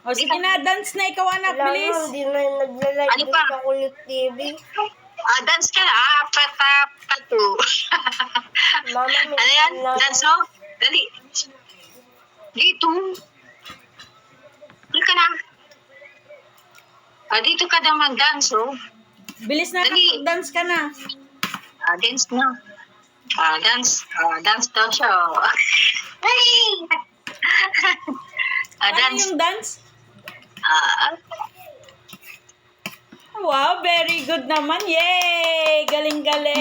O sige na, dance na ikaw anak, Wala bilis. na, hindi na nagla-live Ano pa? sa Kulit TV. Dance ka na. Patu. Mama, may Ano yan? lang. Dance mo? Dali. Dito. Dali ka na. Dito ka daw mag-dance, oh. Bilis na, Dali. dance ka na. Dance na. Dance. Dance daw siya, oh. Dali! Ano Dance. yung dance? Ah, Wow, very good naman. Yay! Galing-galing.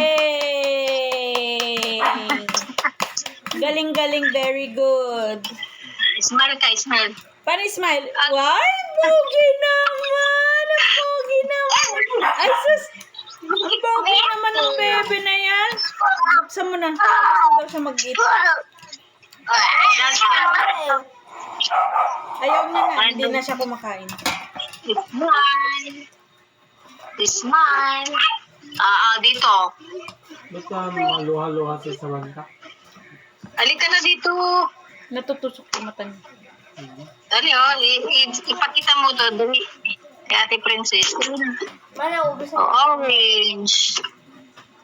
Galing-galing, very good. smile ka, smile. Paano smile? Wow, pogi naman! Ang pogi naman! Ay, sus! Ang pogi naman ng bebe na yan. Buksan mo na. Buksan daw siya mag-eat. Dance ka. Ayaw niya na. Hindi na siya kumakain. Smile. Smile. Dito. Ba't ka maluha-luha sa Samantha? Alik ka na dito. Natutusok yung mata niya. Dali, oh. Ipakita mo to. Dali. Kay Ate Princess. Mana, ubus Orange.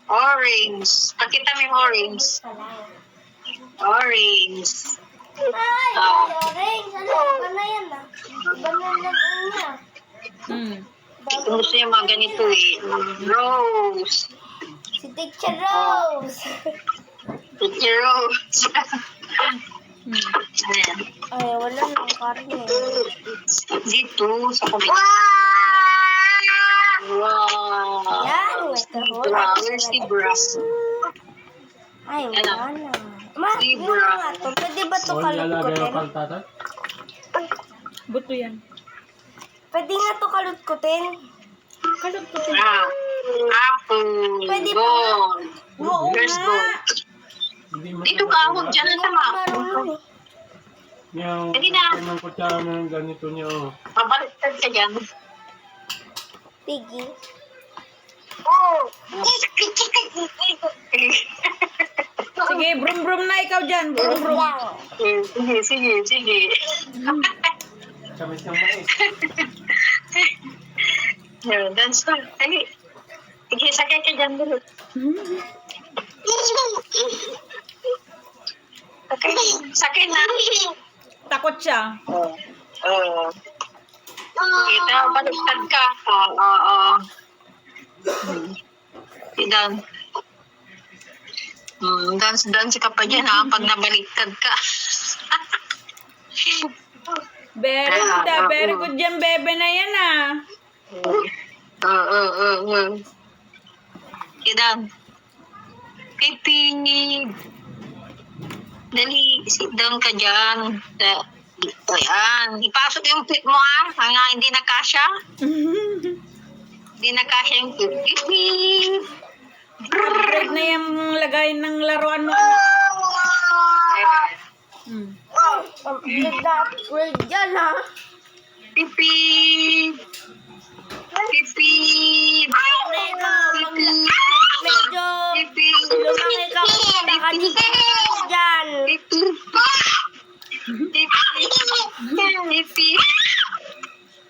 Orange. Pakita mo yung orange. Orange. Ay, orange. Ano? Iba na yan ah. Iba na lang niya. Gusto niya mga ganito eh. Rose. Si Teacher Rose. Teacher Rose. Ayan. Ay, wala nang karne. Dito, sa kabit. Wow. Yan, may kahon. Flowers, si Brass. Ay, wala na. Ma, Zebra. ano nga to? Pwede ba to O, nilalagay kalutkutin? ang kaltatan? Buto yan. Pwede nga to kalutkutin? Kalutkutin. Apple. Pwede pa. Gold. Oo Where's nga. gold? Hindi mo Dito ka, huwag dyan ang sama. Marunong eh. Yung Hindi na. ng kutsara mo ng ganito niyo. Mabaliktad ka dyan. Piggy. Oh! Sige, brum-brum na ikaw dyan. Brum-brum. Sige. Kamis ng mais. Dance na. Dali. Sige, sakay ka dyan dulu. Sakay na. Takot siya. Oo. Kita, baliktad ka. Idan. Dance ka pa dyan ha, pag nabaliktad ka. Very good yan, bebe na yan ah. Idan. Pipi. Dali, sit down ka dyan. Ayan. Ipasok yung pit mo ah. Hindi na kasya. Hindi na kasya yung pit. Pipi. Upgrade na yung lagay ng laruan mo. Nag-upgrade yan ha. Pipi. Pipi. Medyo Pipi. lumaki ka pa. Nakadikit dyan. Pipi. Pipi.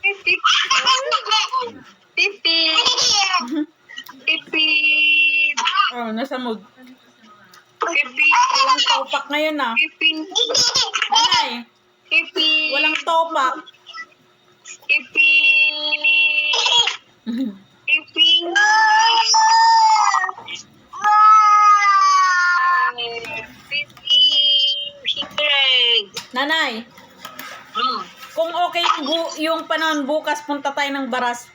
Pipi. Pipi. Pipi. Oh, nasa mood. Pipi. Walang topak ngayon ah. Pipi. Nanay, Pipi. walang topak. Pipi. Pipi. Pipi. Greg. Nanay, kung okay yung panahon bukas, punta tayo ng Baras.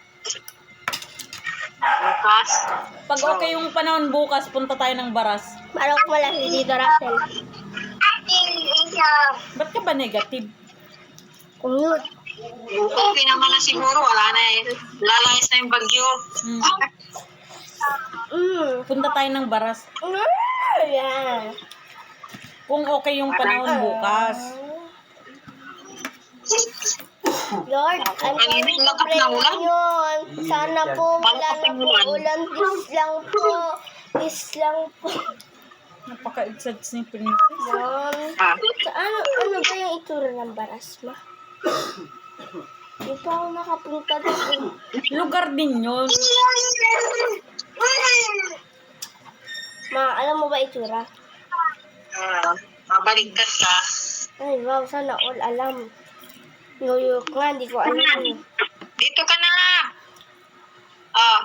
Bukas. Pag okay yung panahon bukas, punta tayo ng Baras. Parang wala si Tito Russell. Ba't ka ba negative? Kumute. Okay naman na siguro. Wala na eh. Lalayas na yung bagyo. Punta tayo ng Baras. Yan. Kung okay yung panahon bukas. Lord, ano Kanina yung lakas pray na ulan. yun? Sana po wala Malakas na yung po ulan. ulan. Please lang po. Please lang po. Napaka-excited ni Princess. Mom. Ah. Ano ba yung itsura ng baras ma? Di pa ako nakapunta doon. Lugar din yun. Ma, alam mo ba itsura? Mabaligtad ka. Ay, wow, sana all alam. New York nga, hindi ko alam. Dito ka na. Oh,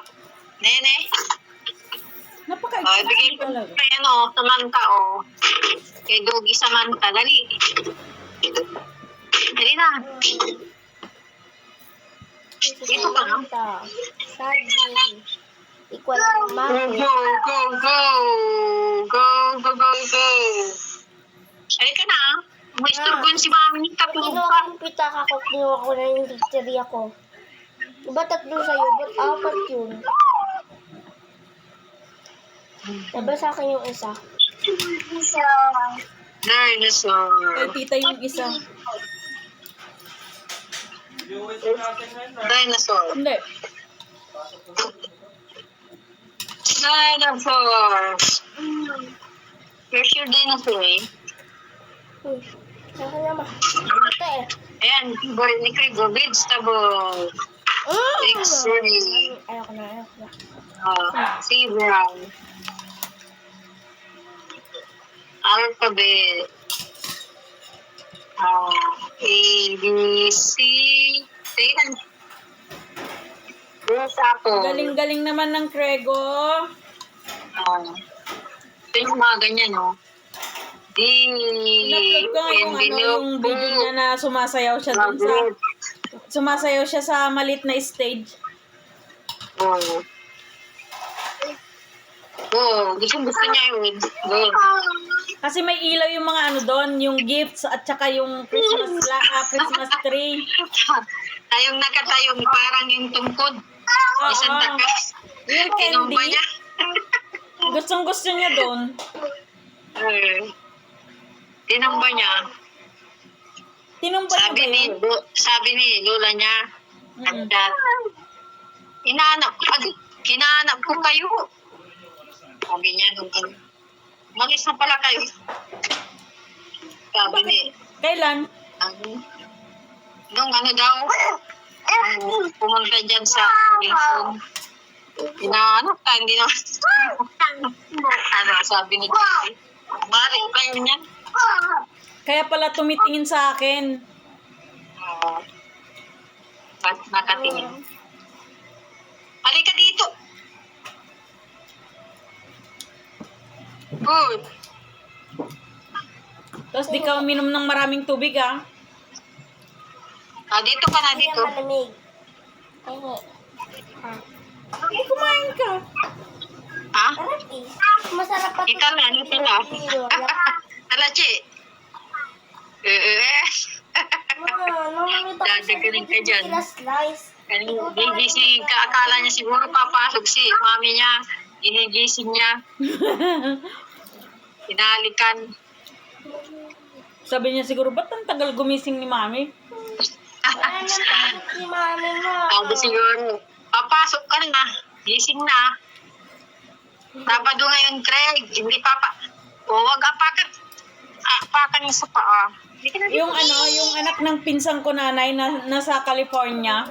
nene. Napaka-exciting Ibigay ko talaga. kay Samantha, Kay Doggy Samantha. Dali. Dali na. Dito ka na. Sadly. Equal ang Go, maki. go, go, go. Go, go, go, go. Halika na. Maisturgon si mami. Tapos Kinuha ka. ko yung pitaka ko, kinuha ko na yung dicteria ko. Diba 3 sa'yo, ba't 4 yun? Diba sa akin yung isa? Dinosaur. Kay tita yung isa. Dinosaur. Hindi. Dinosaur. Where's your dinosaur, Sa akin naman. Ito eh. Ayan, boy ni Krigo, vegetable. X-ray. Ayoko na. Zebra. Alphabet. A, B, C. Ayan. Yes, apple. Galing-galing naman ng Krego. Ito yung mga ganyan, D. In-upload ko nga yung, yung video niya na sumasayaw siya dun sa... Sumasayaw siya sa malit na stage. Gusto niya yun. Kasi may ilaw yung mga ano doon, yung gifts at saka yung Christmas tree. Tayong nakatayong parang yung tungkod. Isang takas. Yung Tinumba candy, niya. gustong-gusto niya doon. Tinumba niya. Tinumba niya ba yun? Sabi ni lola niya, hinahanap ko kayo. Sabi niya, malis na pala kayo. Sabi ni, Kailan? nung ano daw, pumunta dyan sa Wilson. Hinahanap ka, hindi na. Sabi ni Kiki, balik kayo niyan. Kaya pala tumitingin sa akin. Nakatingin. Halika dito. Good. Tapos di ka uminom ng maraming tubig, ah. Dito ka na, Hindi dito. na malamig. Ay, kumain ka. Ha? Sarap eh. Masarap pa. Ikaw na, ano sila? Talachi. Dadagaling ka dyan. Slice. Gigising ka, akala niya siguro papasok si mami niya. Ginigising niya. Hinalikan. Sabi niya siguro, ba't ang tagal gumising ni mami? Wala nang pasok si mami mo. Sabi siguro, papasok ka na. Gising na. Sabado ngayon, Craig. Hindi wag apakan. Apakan yung sa paa. Yung ano, yung anak ng pinsang ko nanay na nasa California,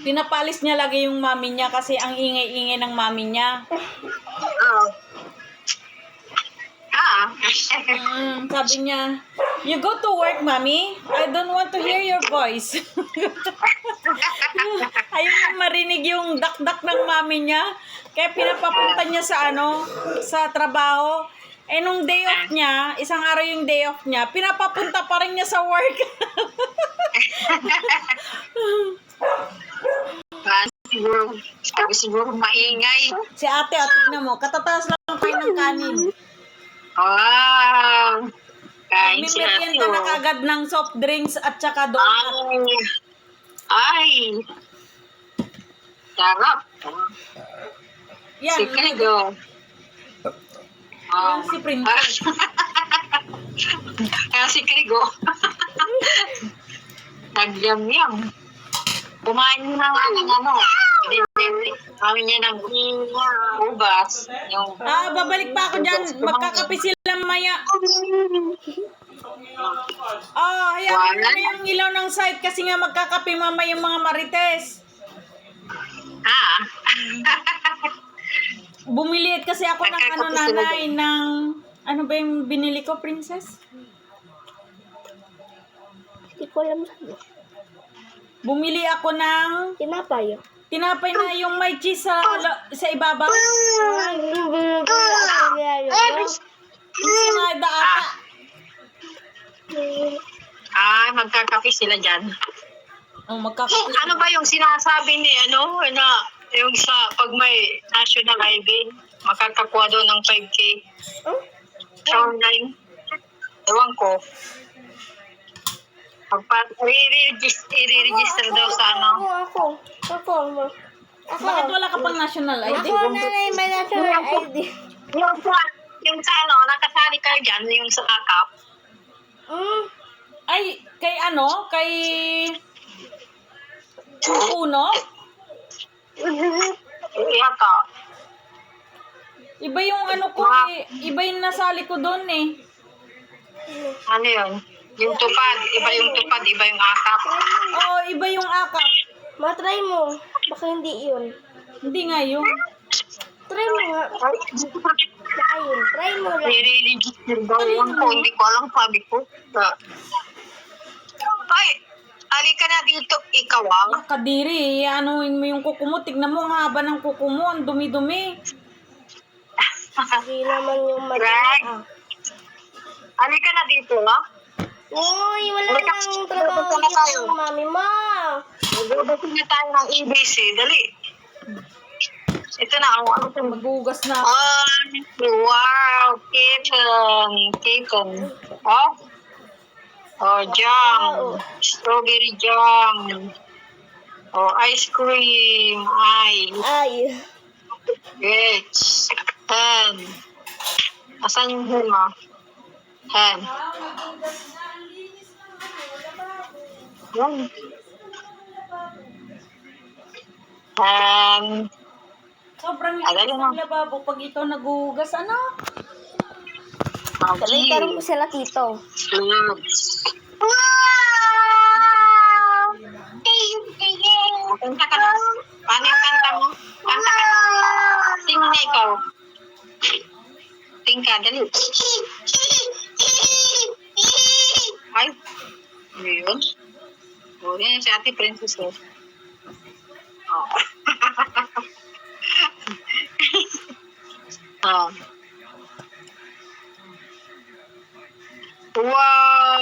pinapalis niya lagi yung mami niya kasi ang ingay-ingay ng mami niya. Sabi niya, you go to work, mommy. I don't want to hear your voice. Ayaw niya marinig yung dak-dak ng mami niya. Kaya pinapapunta niya sa sa trabaho. Eh, nung day off niya, isang araw yung day off niya, pinapapunta pa rin niya sa work. Siguro maingay. Si ate, tignan mo, katataas lang kayo ng kanin. Kain si ate. Mimerienda na kagad ng soft drinks at saka donut. Ay. Sarap. Yan, Si Krigo. yan si Princess. Si Krigo. Nag-yam-yam. Kumain mo ng kami niya ng ubas. Babalik pa ako dyan. Magkakape sila maya. Hayaan mo Wala. na yung ilaw ng site kasi nga magkakape mama yung mga marites. Ah. Bumili kasi ako ng Magkakape sila nanay ng ano ba yung binili ko, princess? Hindi ko alam sa'yo. Bumili ako ng Tinapay. tinapay na yung may cheese sa ibabaw. Ay, yung binibili ako niya. Yung sinada ata. Magkakape sila dyan. Magkakape. Ano ba yung sinasabi ni na yung sa pag may national ID, makakakuha daw ng 5K. Oh? Sa online. Ewan ko. I-register daw sa Ako. Bakit wala ka pang national ID? Ako na may national ID. Yung sa nakasali kayo dyan, yung sa akap. Ay, kay ano? Kay Uno? Iya ka. Iba yung ano ko eh. Iba yung nasali ko doon eh. Ano yun? Yung tupad. Iba yung tupad, iba yung akap. Oo, iba yung akap. Matry mo. Baka hindi yun. Hindi nga yun. Try mo nga. Baka yun. Try mo lang. I-register daw yun ko. Hindi ko alam, sabi ko. Ay! Halika na dito, ikaw Kadiri, anuin mo yung kuko mo. Tignan mo ang haba ng kuko mo. Ang dumi-dumi. Hindi naman yung Greg. matry. Halika na dito, Uy, wala Halika. nang trabaho Halika na tayo. yung mami mo. Magbubutin na tayo ng EBC. Dali. Ito na, ano ito? Magugas na. Wow, kitten. Jam. Strawberry jam. Ice cream. Ay. Yes. Hen. Asan yung hen mo? Hen. Yan. Sobrang Agad linis na. ng lababo pag ito nagugas. Ano? Tanong ko sila tito. Kanta ka na. Paano yung kanta mo? Kanta ka na. Sing na ikaw. Sing ka, dali. Ay. Ano yun? Yan si Ate Princess. Wow!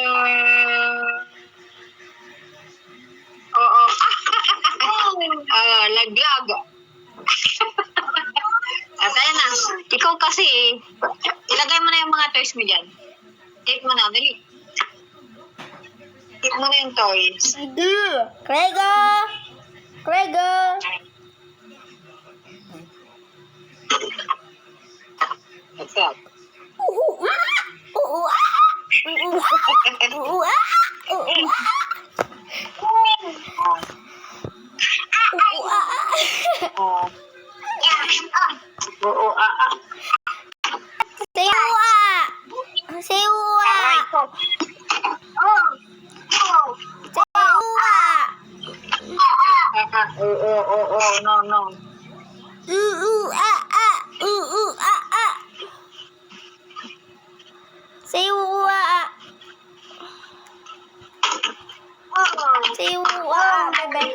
Oo. Laglag. At ayan na. Ikaw kasi ilagay mo na yung mga toys mo dyan. Take mo na, dali. Take mo na yung toys. Krego! What's up? No. Bebe.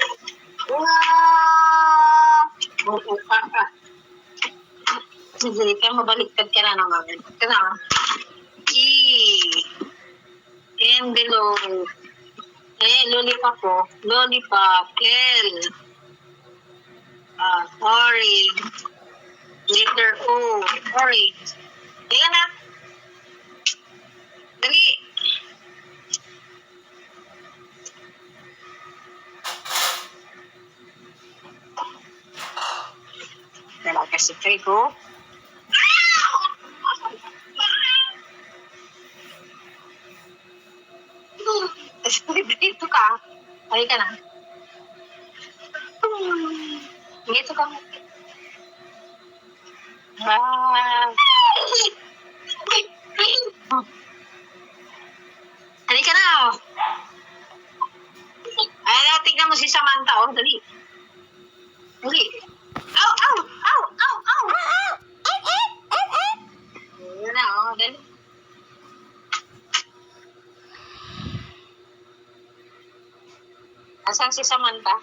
Sige, kaya mabaliktad ka na naman. Ito na. E. Envelope. Lollipop ko. Lollipop. L. Orange. Letter O. Orange. Ayan na. Dali. Dala kasi ko. Dito ka. Ay ka na. Dito ka. Halika na si Samantha, oh, dali. Dali. Ow, ow, ow, ow, ow. Yan na, oh, dali. Asan si Samantha?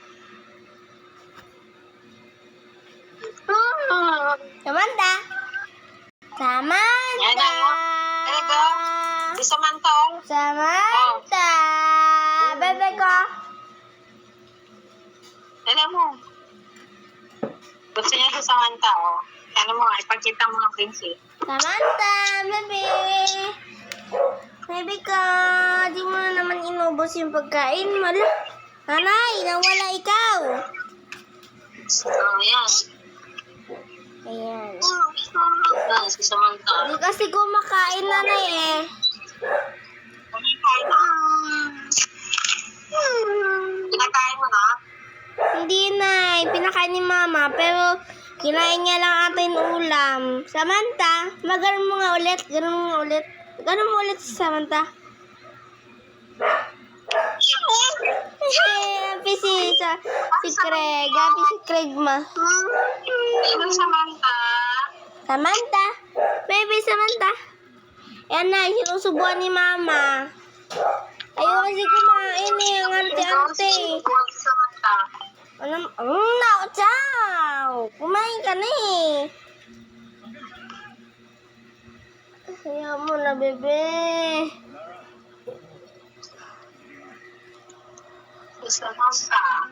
Samantha! Yan na, oh. Dali, go. Si Samantha, oh. Samantha! Bebe ko! Dali mo. Gusto niya si Samantha, oh. Ano mo, ipagkita mo ang prinsip. Samantha! Bebe! Bebe ko! Di mo na naman inubos yung pagkain mo. Nanay, nawala ikaw! Oh, yan. Ayan. Yan, si Samantha. Hindi kasi kumakain, nanay eh. Pinakain mo na? Hindi, nay. Pinakain ni mama. Pero kinain niya lang ata yung ulam. Samantha, maganon mo nga ulit. Ganon mo nga ulit. Ganon mo ulit si Samantha. Happy si Craig. Happy si Craig ma. Ayun, Samantha. Samantha. Baby Samantha. Yan na, sinusubuan ni mama. Ayaw kasi kumain eh. Ang ante-ante. Samantha. Ano? Chow! Kumain ka na eh. Kaya mo na, bebe. Samantha.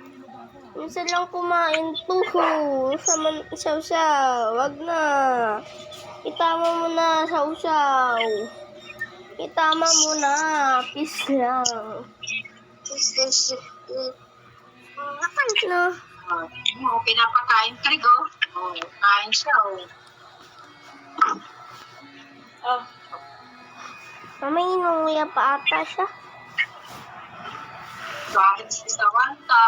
Minsan lang kumain to. Saw-saw. Wag na. Itama mo na, saw-saw. Itama mo na. Peace lang. No. Oh, pinapakain ka rin, oh. Oh, kain siya, oh. Oh. Mamay inunguya pa ata siya. Bakit si Samantha?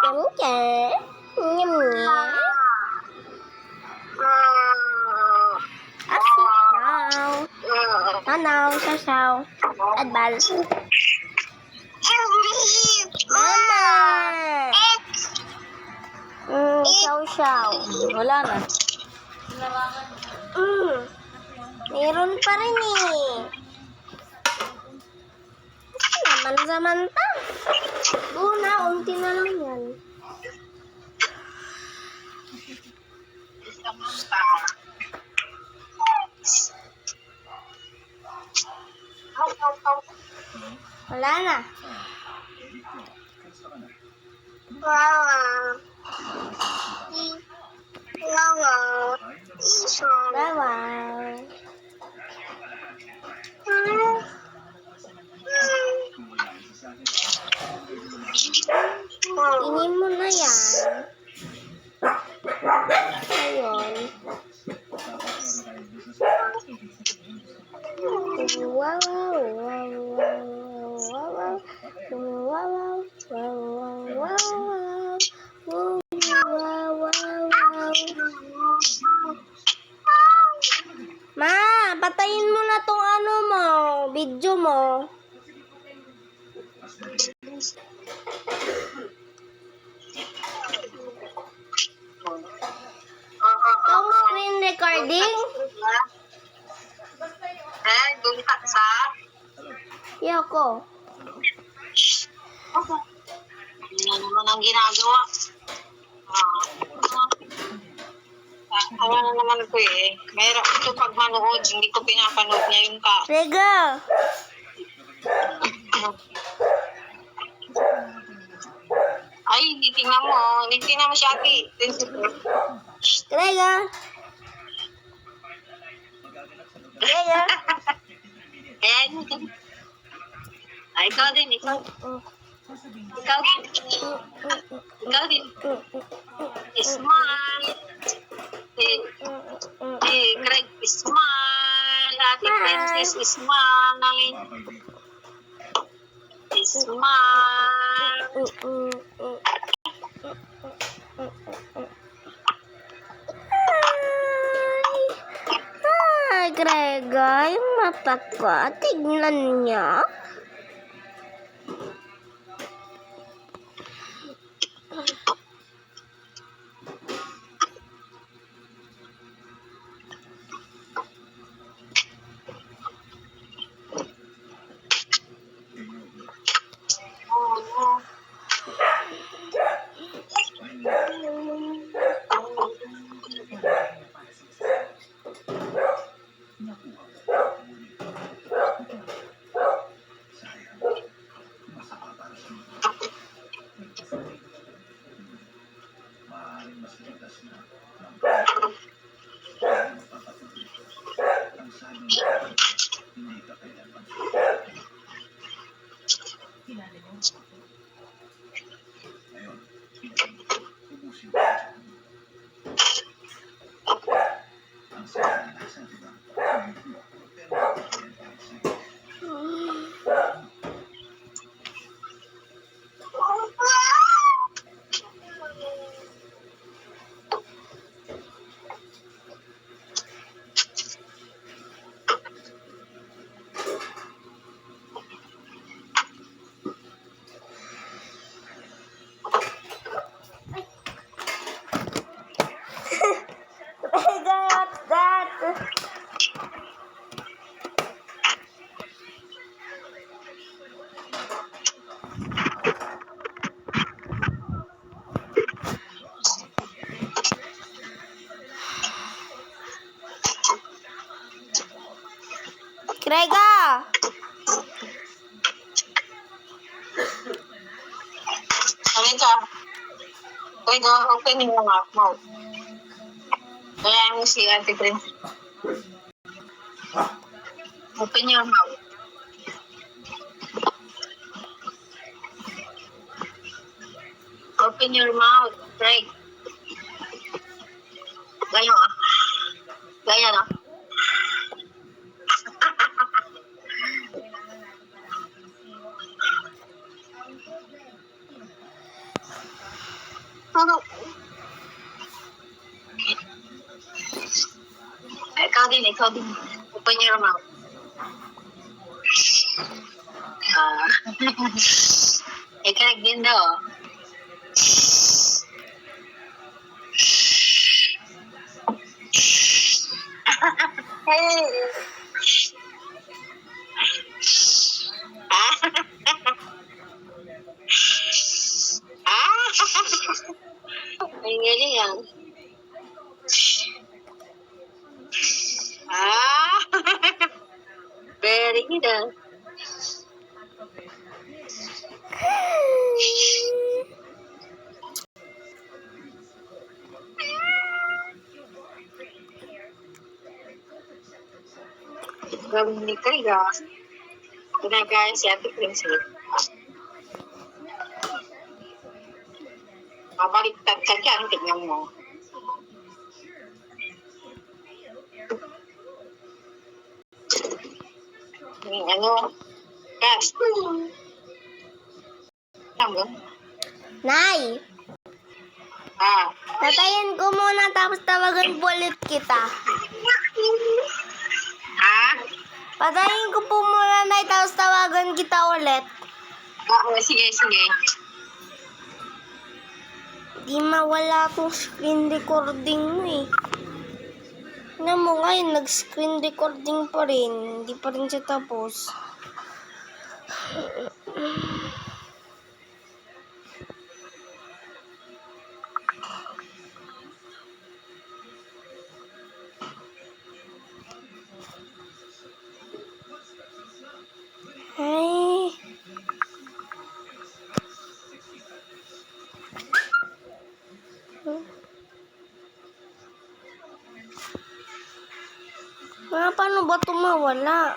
Okay. Nyam-nyam. Upsi. Now. Now, sasaw. Adbal. Mama! Saw-saw. Wala na. Meron pa rin eh. Naman Samantha. Una, unti na lang yan. Samantha. Wala na. Bawang. Inin mo na yan. Ayun. Wow, wow, wow, wow, wow, wow, wow, wow. Ma, patayin mo na tong ano mo, video mo. Tong screen recording. Doon ka sa? Yoko. Ano naman ang ginagawa? Ano na naman ko eh. Mayroon ito pag manood, hindi ko pinapanood niya yung ka. Rega. Ay, hindi tingnan mo. Hindi tingnan mo si Ate. Rega. Rega. Ayan. Ay, ikaw din. Ikaw din. Ikaw din. Smile. Si Craig, smile. Ate Princess, smile. Smile. Ay, Grega, yung mata ko. Tignan niya. I got that. Krega! Sabi ka, wait, open yung mouth. Kaya mo si Ate Prince. Open your mouth. Open your mouth, right? Ganyan ah. Ganyan ah. Ano? Ikaw din. Open your mouth. Ikaw din daw. Ang galing yan. Very good ah. Gawin ni Kaya. Ginagaya si Ate Princess. Mabaliktad ka dyan, tignan mo. Ano? Yes. Ano? Nay, tatayin ko muna tapos tawagan po ulit kita. Patayin ko po muna, Nay, tapos tawagan kita ulit. Sige. Di mawala tong screen recording mo eh. Tingnan mo ngayon, nag-screen recording pa rin. Hindi pa rin siya tapos. Ay. Paano ba ito mawala?